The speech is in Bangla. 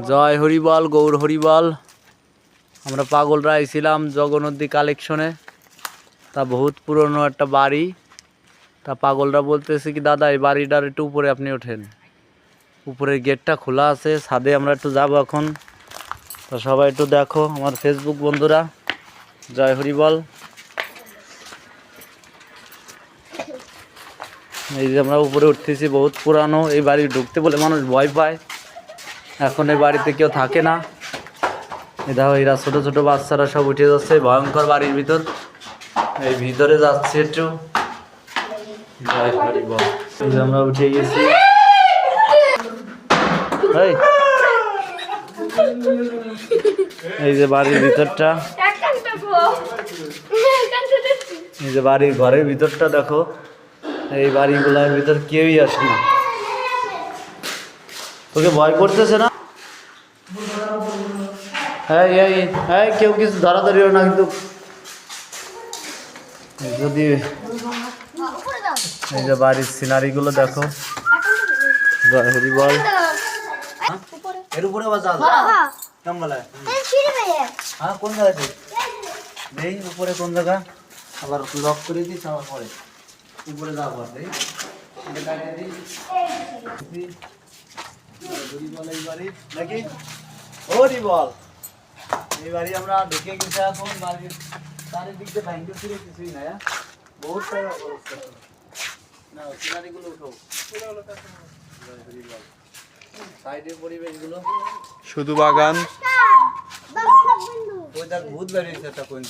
জয় হরিবল, গৌর হরিবল। আমরা পাগলরা আইছিলাম জগন্নদী কালেকশনে। তা বহুত পুরনো একটা বাড়ি। তা পাগলরা বলতেছে কি দাদা এই বাড়িটার একটু উপরে আপনি ওঠেন। উপরের গেটটা খোলা আছে, ছাদে আমরা একটু যাবো এখন। তা সবাই একটু দেখো আমার ফেসবুক বন্ধুরা। জয় হরিবল। এই যে আমরা উপরে উঠতেছি, বহুত পুরানো এই বাড়ি। ঢুকতে বলে মানুষ ভয় পায়, এখন এই বাড়িতে কেউ থাকে না। দেখো এরা ছোট ছোট বাচ্চারা সব উঠে যাচ্ছে ভয়ঙ্কর বাড়ির ভিতর। এই ভিতরে যাচ্ছে একটু। জয় হরিবল। এই যে আমরা উঠে গেছি। এই যে বাড়ির ভিতরটা, এই যে বাড়ির ঘরের ভিতরটা দেখো। এই বাড়িগুলোর ভিতর কেউই আসে না। তোকে ভয় করতেছে না? হ্যাঁ হ্যাঁ, কেউ কিছু ধরাধরিও না কিন্তু। যদি এই যে বাড়ির সিনারি গুলো দেখো। জয় হরিবল। এর উপরে বাজা কেমন বলে? হ্যাঁ, কোন জায়গাতে দেই? উপরে কোন জায়গা? আবার লক করে দিস। আমার পরে উপরে যাবো দেই এই বাড়ি নাকি হরিবল। এই বাড়ি আমরা ঢুকে গেছি এখন। বাড়ির চারিদিক দিয়ে ভাঙ্গে ফিরে কিছুই না। বহুত টাকা খরচ করছে না। সিনারিগুলো উঠো। সাইডের পরিবেশগুলো শুধু বাগান। ওই দেখ ভূত বেরিয়েছে একটা কোন